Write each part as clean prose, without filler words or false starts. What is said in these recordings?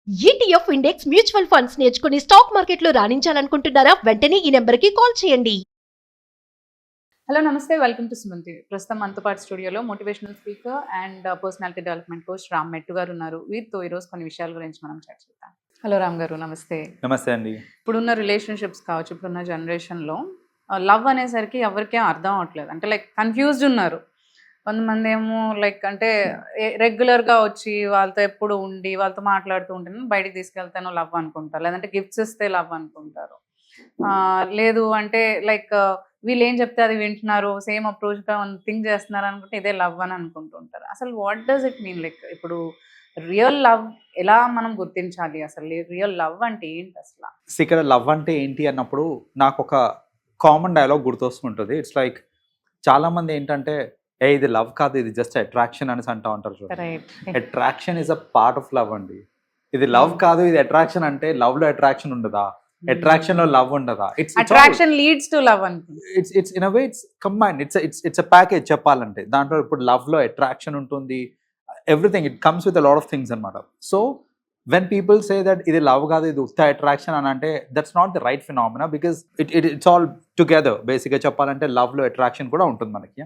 ETF index mutual funds నేర్చుకుని stock మార్కెట్లో రాణించాలనుకుంటున్నారా? వెంటనే ఈ నెంబర్కి కాల్ చేయండి. హలో నమస్తే, వెల్కమ్ టు సుమంతి. ప్రస్తుతం మనతో పాటు స్టూడియోలో motivational speaker and personality development coach Ram మెట్టు గారు ఉన్నారు. వీరితో ఈరోజు కొన్ని విషయాల గురించి మనం చర్చిద్దాం. హలో రామ్ గారు, నమస్తే. నమస్తే అండి. ఇప్పుడున్న రిలేషన్షిప్స్ కావచ్చు, ఇప్పుడున్న జనరేషన్లో లవ్ అనేసరికి ఎవరికేం అర్థం అవ్వట్లేదు. అంటే లైక్ కన్ఫ్యూజ్డ్ ఉన్నారు. కొంతమంది ఏమో లైక్ అంటే రెగ్యులర్గా వచ్చి వాళ్ళతో ఎప్పుడు ఉండి వాళ్ళతో మాట్లాడుతూ ఉంటే బయటికి తీసుకెళ్తాను లవ్ అనుకుంటారు, లేదంటే గిఫ్ట్స్ ఇస్తే లవ్ అనుకుంటారు. లేదు అంటే లైక్ వీళ్ళు ఏం చెప్తే అది వింటున్నారు, సేమ్ అప్రోచ్గా థింక్ చేస్తున్నారు అనుకుంటే ఇదే లవ్ అని అనుకుంటుంటారు. అసలు what does it mean? Like ఇప్పుడు రియల్ లవ్ ఎలా మనం గుర్తించాలి? అసలు రియల్ లవ్ అంటే ఏంటి అసలు? ఇక్కడ లవ్ అంటే ఏంటి అన్నప్పుడు నాకు ఒక కామన్ డైలాగ్ గుర్తొస్తుంటుంది. ఇట్స్ లైక్ చాలా మంది ఏంటంటే ఇది లవ్ కాదు, ఇది జస్ట్ అట్రాక్షన్ అనేసి అంటూ ఉంటారు. Attraction is a part of love అండి. ఇది లవ్ కాదు, ఇది అట్రాక్షన్ అంటే లవ్ లో అట్రాక్షన్ ఉండదా? అట్రాక్షన్ లో లవ్ ఉండదా? Attraction leads to love. It's in a way it's combined. It's a package చెప్పాలంటే. దాంట్లో ఇప్పుడు లవ్ లో అట్రాక్షన్ ఉంటుంది, everything it comes with a lot of things అనమాట. So when people say that ఇది లవ్ కాదు, ఇది ఉత్త అట్రాక్షన్ అని అంటే that's not the right phenomena, because it's all together. బేసిక్గా చెప్పాలంటే లవ్ లో అట్రాక్షన్ కూడా ఉంటుంది మనకి.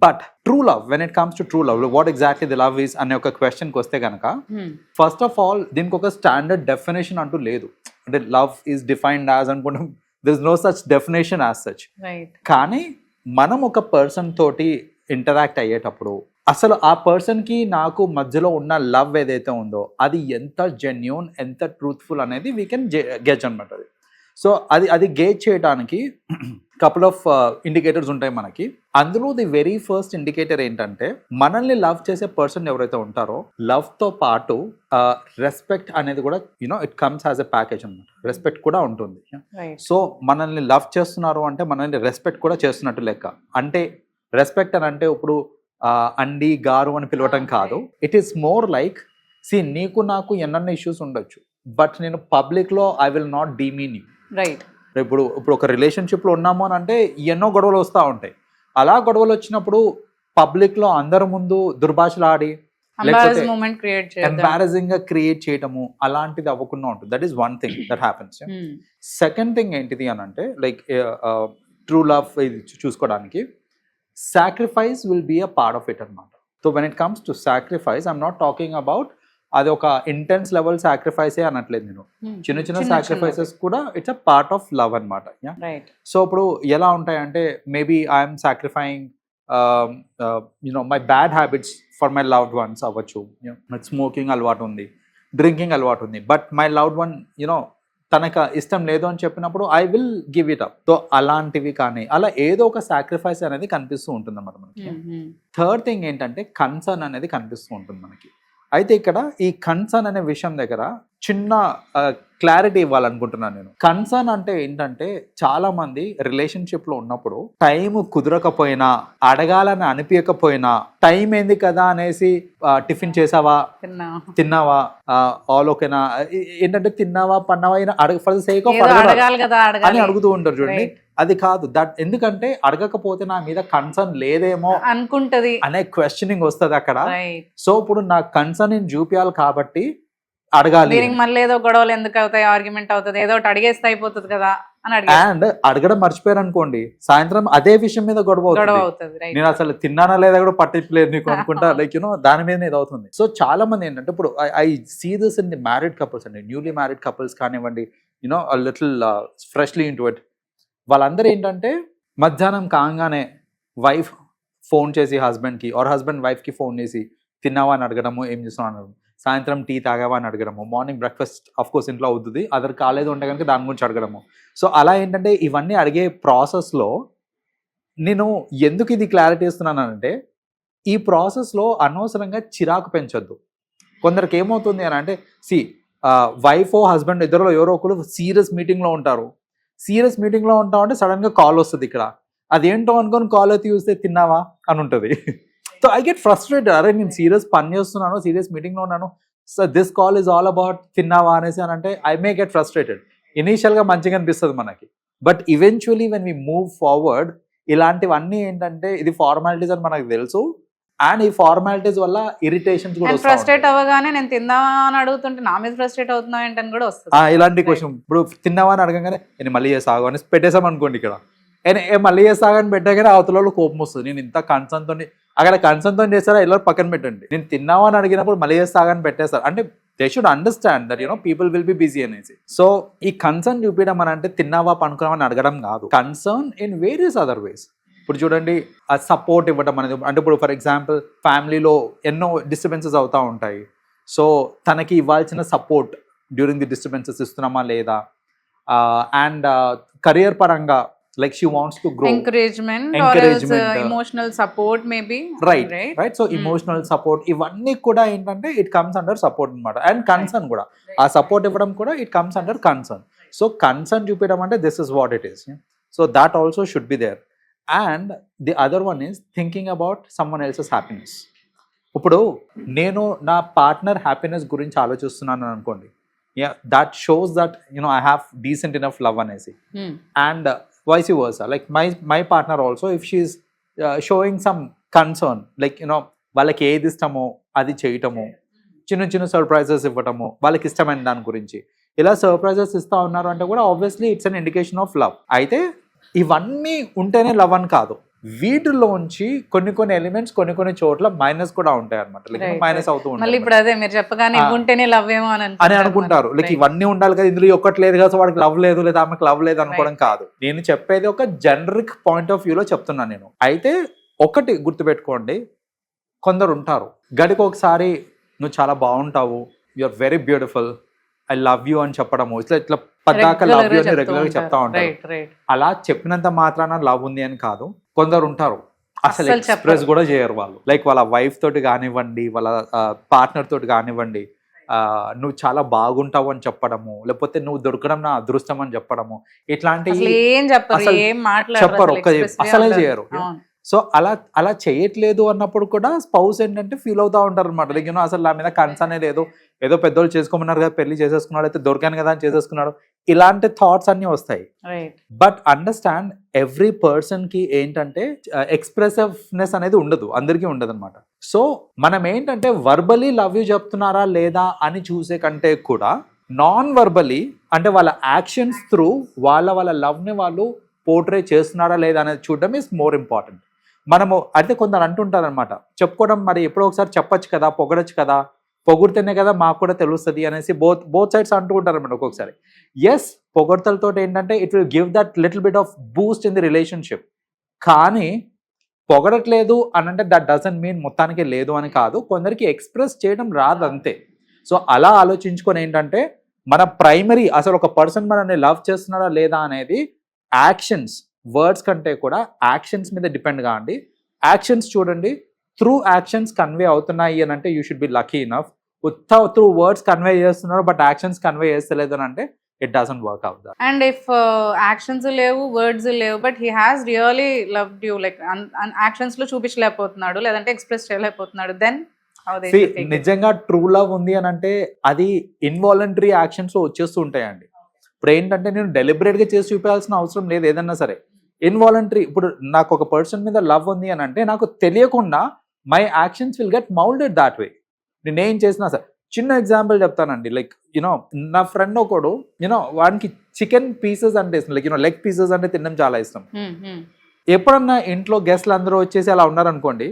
But true love, when it comes to true love, what exactly the love is అనే ఒక క్వశ్చన్కి వస్తే కనుక ఫస్ట్ ఆఫ్ ఆల్ దీనికి ఒక స్టాండర్డ్ డెఫినేషన్ అంటూ లేదు. అంటే లవ్ ఈస్ డిఫైన్డ్ యాజ్ అనుకుంటాం, there is no such definition as such. కానీ మనం ఒక పర్సన్ తోటి ఇంటరాక్ట్ అయ్యేటప్పుడు అసలు ఆ పర్సన్కి నాకు మధ్యలో ఉన్న లవ్ ఏదైతే ఉందో అది ఎంత జెన్యూన్, ఎంత ట్రూత్ఫుల్ అనేది వీ కెన్ గెజ్ అనమాట. అది సో అది గేజ్ చేయడానికి కపుల్ ఆఫ్ ఇండికేటర్స్ ఉంటాయి మనకి. అందులో ది వెరీ ఫస్ట్ ఇండికేటర్ ఏంటంటే మనల్ని లవ్ చేసే పర్సన్ ఎవరైతే ఉంటారో లవ్తో పాటు రెస్పెక్ట్ అనేది కూడా it comes as a package అనమాట. రెస్పెక్ట్ కూడా ఉంటుంది. సో మనల్ని లవ్ చేస్తున్నారు అంటే మనల్ని రెస్పెక్ట్ కూడా చేస్తున్నట్టు లెక్క. అంటే రెస్పెక్ట్ అని అంటే ఇప్పుడు అండి గారు అని పిలవటం కాదు. ఇట్ ఈస్ మోర్ లైక్ నీకు నాకు ఎన్నెన్న ఇష్యూస్ ఉండొచ్చు, బట్ నేను పబ్లిక్లో I will not demean you. Right. ఇప్పుడు ఒక రిలేషన్షిప్లో ఉన్నాము అని అంటే ఎన్నో గొడవలు వస్తూ ఉంటాయి. అలా గొడవలు వచ్చినప్పుడు పబ్లిక్లో అందరి ముందు దుర్భాషలాడి లేకపోతే ఎంబారసింగ్ గా క్రియేట్ చేయటము అలాంటిది అవ్వకుండా ఉంటుంది. That is one thing that happens. Second thing ఏంటిది అని అంటే లైక్ ట్రూ లవ్ ఇది చూసుకోవడానికి sacrifice will be a part of it అనమాట. So when it comes to sacrifice, I'm not talking about అది ఒక ఇంటెన్స్ లెవెల్ సాక్రిఫైసే అనట్లేదు నేను. చిన్న చిన్న సాక్రిఫైసెస్ కూడా it's a part of love అనమాట. సో ఇప్పుడు ఎలా ఉంటాయంటే maybe I'm sacrificing my bad habits for my loved ones అవ్వచ్చు. స్మోకింగ్ అలవాటు ఉంది, డ్రింకింగ్ అలవాటు ఉంది, బట్ మై లవ్డ్ వన్ తనకు ఇష్టం లేదు అని చెప్పినప్పుడు I will give it up. So అలాంటివి కానీ అలా ఏదో ఒక సాక్రిఫైస్ అనేది కనిపిస్తూ ఉంటుంది అన్నమాట మనకి. థర్డ్ థింగ్ ఏంటంటే కన్సర్న్ అనేది కనిపిస్తూ ఉంటుంది మనకి. అయితే ఇక్కడ ఈ కన్సర్న్ అనే విషయం దగ్గర చిన్న క్లారిటీ ఇవ్వాలనుకుంటున్నాను నేను. కన్సర్న్ అంటే ఏంటంటే చాలా మంది రిలేషన్షిప్ లో ఉన్నప్పుడు టైం కుదరకపోయినా, అడగాలని అనిపించకపోయినా, టైం ఏంది కదా అనేసి టిఫిన్ చేసావా, తిన్నావా, ఆల్ ఓకేనా, ఏంటంటే తిన్నావా పన్నావా ఫర్ ద సేక్ ఆఫ్ అని అడుగుతూ ఉంటారు చూడండి. అది కాదు. దట్ ఎందుకంటే అడగకపోతే నా మీద కన్సర్న్ లేదేమో అనుకుంటది అనే క్వశ్చనింగ్ వస్తుంది అక్కడ. సో ఇప్పుడు నా కన్సర్న్ నేను చూపించాలి కాబట్టి అడగాలి. మళ్ళీ ఏదో గొడవలు ఎందుకు అవుతాయి, ఆర్గ్యుమెంట్ అవుతుంది, ఏదో ఒకటి అడిగేస్తే అయిపోతుంది కదా అని అండ్ అడగడం మర్చిపోయారు అనుకోండి, సాయంత్రం అదే విషయం మీద గొడవ అవుతుంది. నేను అసలు తిన్నానా లేదా కూడా పట్టించలేదు నీకు అనుకుంటా, లైక్ దాని మీద ఇది అవుతుంది. సో చాలా మంది ఏంటంటే ఇప్పుడు I see this in the married couples అండి, న్యూలీ మ్యారీడ్ కపుల్స్ కానివ్వండి, లిటిల్ ఫ్రెష్లీ ఇంటూ ఇట్. వాళ్ళందరూ ఏంటంటే మధ్యాహ్నం కాగానే వైఫ్ ఫోన్ చేసి హస్బెండ్కి, ఆర్ హస్బెండ్ వైఫ్కి ఫోన్ చేసి తిన్నావా అని అడగడము, ఏం చేస్తున్నావు అనడం, సాయంత్రం టీ తాగావా అని అడగడము, మార్నింగ్ బ్రేక్ఫాస్ట్ ఆఫ్ కోర్స్ ఇంట్లో అవుతుంది, అదర్ కాలేదు ఉంటే కనుక దాని గురించి అడగడము. సో అలా ఏంటంటే ఇవన్నీ అడిగే ప్రాసెస్లో నేను ఎందుకు ఇది క్లారిటీ ఇస్తున్నానంటే ఈ ప్రాసెస్లో అనవసరంగా చిరాకు పెంచొద్దు. కొందరికి ఏమవుతుంది అని అంటే వైఫ్ హస్బెండ్ ఇద్దరులో ఎవరో ఒకరు సీరియస్ మీటింగ్లో ఉంటారు. సీరియస్ మీటింగ్లో ఉంటామంటే సడన్గా కాల్ వస్తుంది. ఇక్కడ అదేంటో అనుకొని కాల్ అయితే చూస్తే తిన్నావా అని ఉంటుంది. So I get frustrated. అరే నేను సీరియస్ పని చేస్తున్నాను, సీరియస్ మీటింగ్లో ఉన్నాను, so this call is all about తిన్నావా అనేసి అని అంటే ఐ మే గెట్ ఫ్రస్ట్రేటెడ్. ఇనీషియల్గా మంచిగా అనిపిస్తుంది మనకి, but eventually when we move forward ఇలాంటివన్నీ ఏంటంటే ఇది ఫార్మాలిటీస్ అని మనకు తెలుసు. అండ్ ఈ ఫార్మాలిటీస్ వల్ల ఇరిటేషన్స్ కూడా అండ్ వస్తా ఫ్రస్ట్రేట్ ఉంటాయి. అవ్వగానే నేను తిందామా అని అడుగుతుంటే నా మీద ఫ్రస్ట్రేట్ అవుతున్నావు ఏంటని కూడా వస్తుంది. ఇలాంటి క్వశ్చన్ ఇప్పుడు తిన్నావా అని అడగగానే నేను మళ్ళీ చేసాగు అని పెట్టేసాం అనుకోండి ఇక్కడ మళ్ళీ చేసాగని పెట్టగానే అవతల కోపం వస్తుంది. నేను ఇంత కన్సర్న్తో అక్కడ కన్సర్న్తో చేస్తారా ఇలా పక్కన పెట్టండి. నేను తిన్నావా అని అడిగినప్పుడు మళ్ళీ చేస్తాగని పెట్టేస్తారు. అంటే they should understand that people will be busy అనేసి. సో ఈ కన్సర్న్ చూపించడం అని అంటే తిన్నావా పనుకున్నావని అడగడం కాదు, concern in various other ways. ఇప్పుడు చూడండి ఆ సపోర్ట్ ఇవ్వడం అనేది, అంటే ఇప్పుడు ఫర్ ఎగ్జాంపుల్ ఫ్యామిలీలో ఎన్నో డిస్టర్బెన్సెస్ అవుతూ ఉంటాయి. సో తనకి ఇవ్వాల్సిన సపోర్ట్ డ్యూరింగ్ ది డిస్టర్బెన్సెస్ ఇస్తున్నామా లేదా, అండ్ కెరియర్ పరంగా like she wants to grow, encouragement, emotional support maybe, right. So emotional support ఇవన్నీ కూడా ఏంటంటే ఇట్ కమ్స్ అండర్ సపోర్ట్ అనమాట. అండ్ కన్సర్న్ కూడా, ఆ సపోర్ట్ ఇవ్వడం కూడా it comes under concern. So concern చూపించడం అంటే this is what it is. So that also should be there. And the other one is thinking about someone else's happiness. ఇప్పుడు నేను నా పార్ట్నర్ హ్యాపీనెస్ గురించి ఆలోచిస్తున్నాను అనుకోండి, that shows that I have decent enough love అనేసి. And vice versa, like my partner also if she is showing some concern, like వాళ్ళకి ఏది ఇష్టమో అది చేయటము, చిన్న చిన్న సర్ప్రైజెస్ ఇవ్వటము, వాళ్ళకి ఇష్టమైన దాని గురించి ఇలా సర్ప్రైజెస్ ఇస్తూ ఉన్నారు అంటే కూడా obviously it's an indication of love. అయితే ఇవన్నీ ఉంటేనే లవ్ అని కాదు, వీటిలోంచి కొన్ని ఎలిమెంట్స్ కొన్ని చోట్ల మైనస్ కూడా ఉంటాయి అనమాట. లైక్ మైనస్ అవుతూ మళ్ళీ ఇప్పుడు అదే మీరు చెప్పగానే ఉంటేనే లవ్ ఏమో అని అనుకుంటారు. లైక్ ఇవన్నీ ఉండాలి కదా, ఇందులో ఒక్కటి లేదు కదా, సో వాడికి లవ్ లేదు లేదా ఆమెకు లవ్ లేదు అనుకోవడం కాదు. నేను చెప్పేది ఒక జనరిక్ పాయింట్ ఆఫ్ వ్యూలో చెప్తున్నాను నేను. అయితే ఒకటి గుర్తుపెట్టుకోండి, కొందరు ఉంటారు గడికి ఒకసారి నువ్వు చాలా బాగుంటావు, you are very beautiful, I love you అని చెప్పడము, ఇట్లా పద్దాక లవ్ యూ అని రెగ్యులర్ గా చెప్తా ఉంటారు. అలా చెప్పినంత మాత్రాన లవ్ ఉంది అని కాదు. కొందరు ఉంటారు అసలు ఎక్స్ప్రెస్ కూడా చేయరు వాళ్ళు. లైక్ వాళ్ళ వైఫ్ తోటి కానివ్వండి, వాళ్ళ పార్ట్నర్ తోటి కానివ్వండి, నువ్వు చాలా బాగుంటావు అని చెప్పడము, లేకపోతే నువ్వు దొరకడం నా అదృష్టం అని చెప్పడము, ఇట్లాంటివి చెప్పరు, అసలే చేయరు. సో అలా చేయట్లేదు అన్నప్పుడు కూడా స్పౌస్ ఏంటంటే ఫీల్ అవుతా ఉంటారు అనమాట. లైక్ అసలు నా మీద కన్సర్న్ అనేది ఏదో పెద్దోళ్ళు చేసుకోమన్నారు కదా, పెళ్లి చేసేసుకున్నాడు, అయితే దొరికాను కదా అని చేసేసుకున్నాడు, ఇలాంటి థాట్స్ అన్ని వస్తాయి. బట్ అండర్స్టాండ్ ఎవ్రీ పర్సన్ కి ఏంటంటే ఎక్స్ప్రెసివ్నెస్ అనేది ఉండదు, అందరికీ ఉండదు అనమాట. సో మనం ఏంటంటే వర్బలీ లవ్ యూ చెప్తున్నారా లేదా అని చూసే కంటే కూడా నాన్ వర్బలీ, అంటే వాళ్ళ యాక్షన్స్ త్రూ వాళ్ళ లవ్ ని వాళ్ళు పోర్ట్రే చేస్తున్నారా లేదా అనేది చూడడం ఈస్ మోర్ ఇంపార్టెంట్. మనము అంటే కొందరు అంటుంటారు అనమాట, చెప్పుకోవడం మరి ఎప్పుడో ఒకసారి చెప్పొచ్చు కదా, పొగడచ్చు కదా, పొగుడితేనే కదా మాకు కూడా తెలుస్తుంది అనేసి బోత్ సైడ్స్ అంటూ ఉంటారు అనమాట ఒక్కొక్కసారి. ఎస్, పొగడ్తలతో ఏంటంటే it will give that little bit of Boost in the relationship. కానీ పొగడట్లేదు అని అంటే దట్ డజంట్ మీన్ మొత్తానికి లేదు అని కాదు, కొందరికి ఎక్స్ప్రెస్ చేయడం రాదు అంతే. సో అలా ఆలోచించుకొని ఏంటంటే మన ప్రైమరీ అసలు ఒక పర్సన్ మనల్ని లవ్ చేస్తున్నాడా లేదా అనేది యాక్షన్స్, వర్డ్స్ కంటే కూడా యాక్షన్స్ మీద డిపెండ్ కాండి. యాక్షన్స్ చూడండి, త్రూ యాక్షన్స్ కన్వే అవుతున్నాయి అని అంటే you should be lucky enough. Through words convey చేస్తున్నారు బట్ యాక్షన్స్ కన్వే చేస్తలేదు అని అంటే it doesn't work out. And if actions లేవు, వర్డ్స్ లేవు, but he has really loved you, like actions లో చూపించలేకపోతున్నాడు లేదంటే ఎక్స్ప్రెస్ చేయలేకపోతున్నాడు, దెన్ నిజంగా ట్రూ లవ్ ఉంది అని అంటే అది ఇన్వాలంటరీ యాక్షన్స్ లో వచ్చేస్తూ ఉంటాయండి. ఇప్పుడు ఏంటంటే నేను డెలిబరేట్ గా చేసి చూపించాల్సిన అవసరం లేదు ఏదన్నా సరే, ఇన్వాలంటరీ. ఇప్పుడు నాకు ఒక పర్సన్ మీద లవ్ ఉంది అని అంటే నాకు తెలియకుండా my actions will get moulded that way. నేనేం చేసినా సరే, చిన్న ఎగ్జాంపుల్ చెప్తానండి. లైక్ నా ఫ్రెండ్ ఒకడు వానికి చికెన్ పీసెస్ అంటే ఇష్టం, లైక్ లెగ్ పీసెస్ అంటే తినడం చాలా ఇష్టం. ఎప్పుడన్నా ఇంట్లో గెస్ట్లు అందరూ వచ్చేసి అలా ఉన్నారనుకోండి,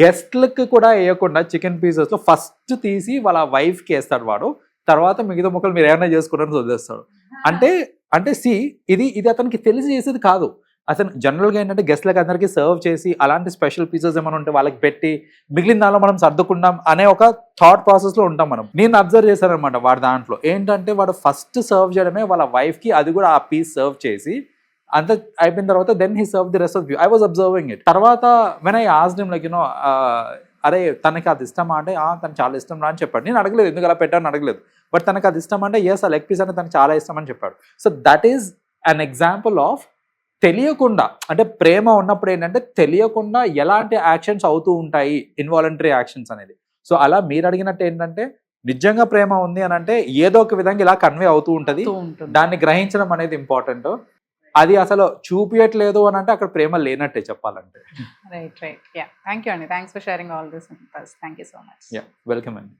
గెస్ట్లకు కూడా వేయకుండా చికెన్ పీసెస్ లో ఫస్ట్ తీసి వాళ్ళ వైఫ్కి వేస్తాడు వాడు, తర్వాత మిగతా ముక్కలు మీరు ఏమైనా చేసుకుంటారని వదిలేస్తాడు. అంటే ఇది అతనికి తెలిసి చేసేది కాదు. అతను జనరల్గా ఏంటంటే గెస్ట్లకు అందరికీ సర్వ్ చేసి అలాంటి స్పెషల్ పీసెస్ ఏమైనా ఉంటే వాళ్ళకి పెట్టి మిగిలిన దానిలో మనం సర్దుకుందాం అనే ఒక థాట్ ప్రాసెస్లో ఉంటాం మనం. నేను అబ్జర్వ్ చేశాను అనమాట వాడి దాంట్లో ఏంటంటే వాడు ఫస్ట్ సర్వ్ చేయడమే వాళ్ళ వైఫ్కి, అది కూడా ఆ పీస్ సర్వ్ చేసి అంత అయిపోయిన తర్వాత then he serve the rest of you. I was observing it. తర్వాత when I asked him like అరే తనకి అది ఇష్టమా అంటే తను చాలా ఇష్టం రా అని చెప్పాడు. నేను అడగలేదు ఎందుకు అలా పెట్టాను అడగలేదు, బట్ తనకు అది ఇష్టం అంటే ఎస్ ఆ లెగ్ పీస్ అంటే తనకు చాలా ఇష్టం అని చెప్పాడు. So that is an example of తెలియకుండా, అంటే ప్రేమ ఉన్నప్పుడు ఏంటంటే తెలియకుండా ఎలాంటి యాక్షన్స్ అవుతూ ఉంటాయి, ఇన్వాలంటరీ యాక్షన్స్ అనేది. సో అలా మీరు అడిగినట్టు ఏంటంటే నిజంగా ప్రేమ ఉంది అని అంటే ఏదో ఒక విధంగా ఇలా కన్వే అవుతూ ఉంటుంది, దాన్ని గ్రహించడం అనేది ఇంపార్టెంట్. అది అసలు చూపించట్లేదు అని అంటే అక్కడ ప్రేమ లేనట్టే చెప్పాలంటే. రైట్ యా థ్యాంక్ యూ అండి, thanks for sharing all this. Thank you so much. Yeah welcome అండి.